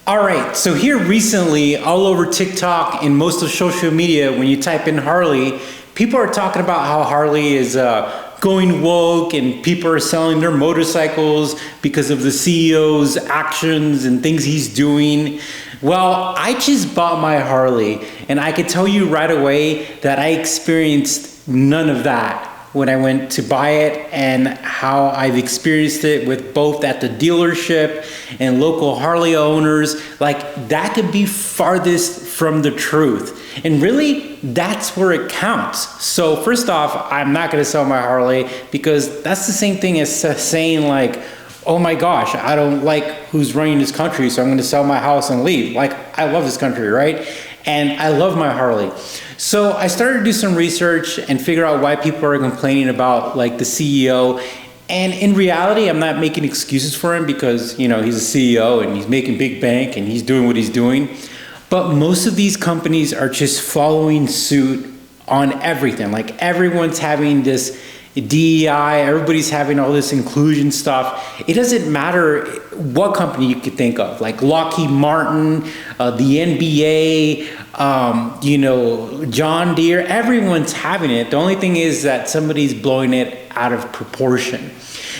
All right, so here recently, all over TikTok and most of social media, when you type in Harley, people are talking about how Harley is going woke and people are selling their motorcycles because of the CEO's actions and things he's doing. Well, I just bought my Harley and I could tell you right away that I experienced none of that when I went to buy it, and how I've experienced it with both at the dealership and local Harley owners. Like, that could be farthest from the truth. And really, that's where it counts. So first off, I'm not gonna sell my Harley, because that's the same thing as saying like, oh my gosh, I don't like who's running this country, so I'm gonna sell my house and leave. Like, I love this country, right? And I love my Harley. So I started to do some research and figure out why people are complaining about like the CEO. And in reality, I'm not making excuses for him, because he's a CEO and he's making big bank and he's doing what he's doing. But most of these companies are just following suit on everything. Like, everyone's having this DEI, everybody's having all this inclusion stuff. It doesn't matter what company you could think of, like Lockheed Martin, the NBA, John Deere, everyone's having it. The only thing is that somebody's blowing it out of proportion.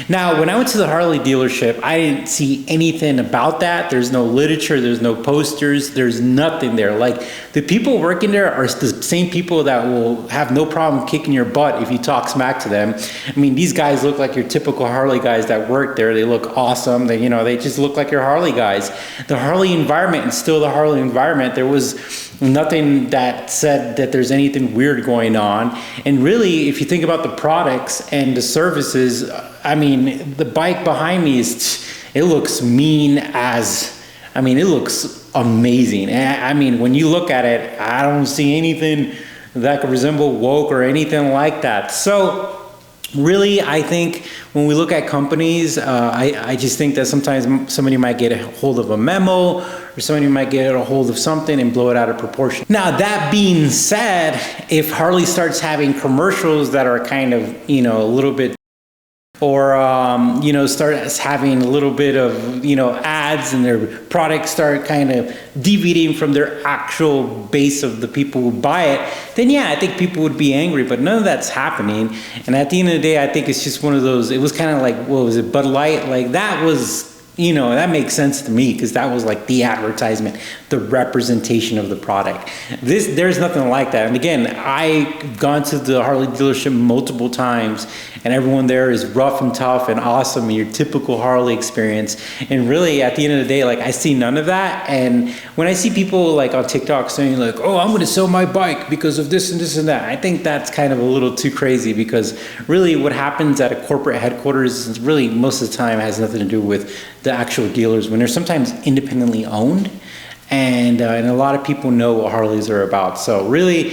Now, when I went to the Harley dealership, I didn't see anything about that. There's no literature, there's no posters, there's nothing there. Like, the people working there are the same people that will have no problem kicking your butt if you talk smack to them. I mean, these guys look like your typical Harley guys that work there. They look awesome. They just look like your Harley guys. The Harley environment is still the Harley environment. There was nothing that said that there's anything weird going on. And really, if you think about the products and the services, I mean, the bike behind me it looks it looks amazing. I mean, when you look at it, I don't see anything that could resemble woke or anything like that. So really, I think when we look at companies, I just think that sometimes somebody might get a hold of a memo, or somebody might get a hold of something and blow it out of proportion. Now, that being said, if Harley starts having commercials that are kind of, a little bit, or starts having a little bit of ads, and their products start kind of deviating from their actual base of the people who buy it, then yeah, I think people would be angry. But none of that's happening. And at the end of the day, I think it's just one of those, it was kind of like, what was it, Bud Light? Like, that was, that makes sense to me, because that was like the advertisement, the representation of the product. There's nothing like that. And again, I've gone to the Harley dealership multiple times, and everyone there is rough and tough and awesome, and your typical Harley experience. And really, at the end of the day, like, I see none of that. And when I see people like on TikTok saying like, oh, I'm gonna sell my bike because of this and this and that, I think that's kind of a little too crazy, because really what happens at a corporate headquarters is really most of the time has nothing to do with the actual dealers, when they're sometimes independently owned, and a lot of people know what Harleys are about. So really,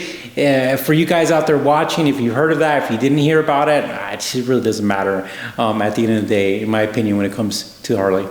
for you guys out there watching, if you heard of that, if you didn't hear about it, it really doesn't matter at the end of the day, in my opinion, when it comes to Harley.